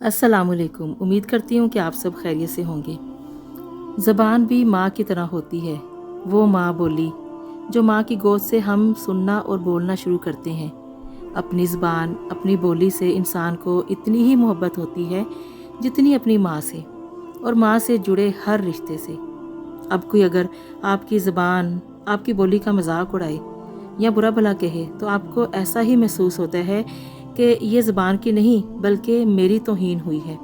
अस्सलाम वालेकुम। उम्मीद करती हूँ कि आप सब खैरियत से होंगे। ज़बान भी माँ की तरह होती है, वो माँ बोली जो माँ की गोद से हम सुनना और बोलना शुरू करते हैं। अपनी ज़बान, अपनी बोली से इंसान को इतनी ही मोहब्बत होती है जितनी अपनी माँ से और माँ से जुड़े हर रिश्ते से। अब कोई अगर आपकी ज़बान, आपकी बोली का मजाक उड़ाए या बुरा भला कहे तो आपको ऐसा ही महसूस होता है कि ये ज़बान की नहीं बल्कि मेरी तौहीन हुई है।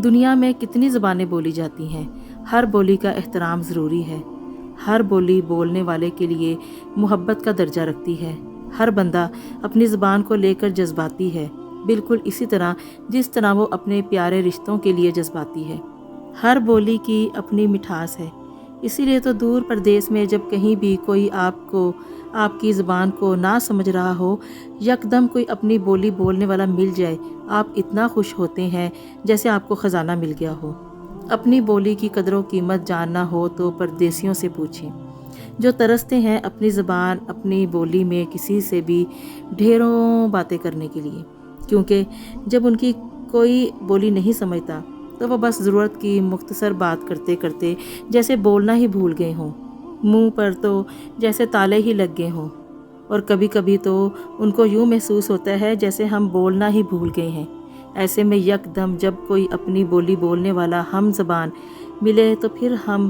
दुनिया में कितनी ज़बानें बोली जाती हैं, हर बोली का एहतराम ज़रूरी है। हर बोली बोलने वाले के लिए मोहब्बत का दर्जा रखती है। हर बंदा अपनी ज़बान को लेकर जज्बाती है, बिल्कुल इसी तरह जिस तरह वो अपने प्यारे रिश्तों के लिए जज्बाती है। हर बोली की अपनी मिठास है। इसीलिए तो दूर परदेश में जब कहीं भी कोई आपको आपकी ज़बान को ना समझ रहा हो, यकदम कोई अपनी बोली बोलने वाला मिल जाए, आप इतना खुश होते हैं जैसे आपको ख़जाना मिल गया हो। अपनी बोली की कदरों कीमत जानना हो तो परदेसियों से पूछें, जो तरसते हैं अपनी ज़बान, अपनी बोली में किसी से भी ढेरों बातें करने के लिए, क्योंकि जब उनकी कोई बोली नहीं समझता तो वह बस ज़रूरत की मुख्तसर बात करते करते जैसे बोलना ही भूल गए हों, मुंह पर तो जैसे ताले ही लग गए हों। और कभी कभी तो उनको यूँ महसूस होता है जैसे हम बोलना ही भूल गए हैं। ऐसे में यकदम जब कोई अपनी बोली बोलने वाला हम ज़बान मिले तो फिर हम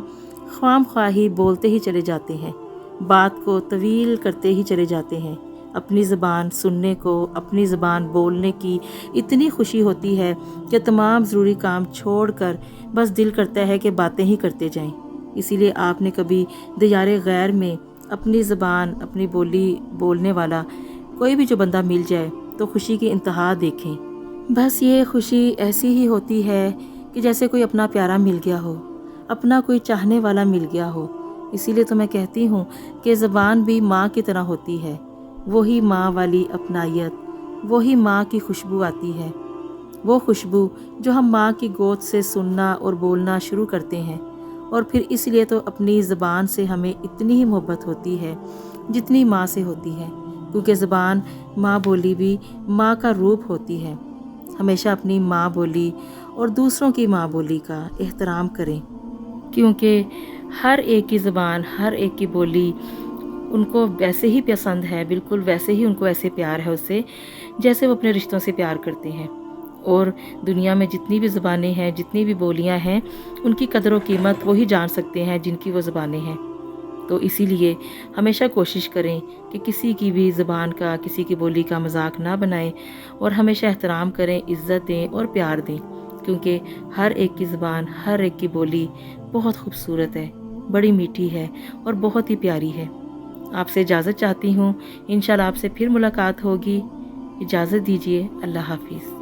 ख्वामख्वाही बोलते ही चले जाते हैं, बात को तवील करते ही चले जाते हैं। अपनी ज़बान सुनने को, अपनी ज़बान बोलने की इतनी खुशी होती है कि तमाम ज़रूरी काम छोड़कर बस दिल करता है कि बातें ही करते जाएं। इसीलिए आपने कभी दियारे गैर में अपनी ज़बान, अपनी बोली बोलने वाला कोई भी जो बंदा मिल जाए तो खुशी की इंतहा देखें। बस ये खुशी ऐसी ही होती है कि जैसे कोई अपना प्यारा मिल गया हो, अपना कोई चाहने वाला मिल गया हो। इसीलिए तो मैं कहती हूँ कि ज़बान भी माँ की तरह होती है। वही माँ वाली अपनायत, वही माँ की खुशबू आती है, वो खुशबू जो हम माँ की गोद से सुनना और बोलना शुरू करते हैं। और फिर इसलिए तो अपनी ज़बान से हमें इतनी ही मोहब्बत होती है जितनी माँ से होती है, क्योंकि ज़बान, माँ बोली भी माँ का रूप होती है। हमेशा अपनी माँ बोली और दूसरों की माँ बोली का एहतराम करें, क्योंकि हर एक की ज़बान, हर एक की बोली उनको वैसे ही पसंद है, बिल्कुल वैसे ही उनको ऐसे प्यार है उससे जैसे वो अपने रिश्तों से प्यार करते हैं। और दुनिया में जितनी भी ज़बानें हैं, जितनी भी बोलियां हैं, उनकी कदर व कीमत वही जान सकते हैं जिनकी वो ज़बानें हैं। तो इसीलिए हमेशा कोशिश करें कि किसी की भी ज़बान का, किसी की बोली का मजाक ना बनाएं और हमेशा एहतराम करें, इज़्ज़त दें और प्यार दें, क्योंकि हर एक की ज़बान, हर एक की बोली बहुत खूबसूरत है, बड़ी मीठी है और बहुत ही प्यारी है। आपसे इजाज़त चाहती हूँ, इंशाल्लाह आपसे फिर मुलाकात होगी। इजाज़त दीजिए। अल्लाह हाफिज़।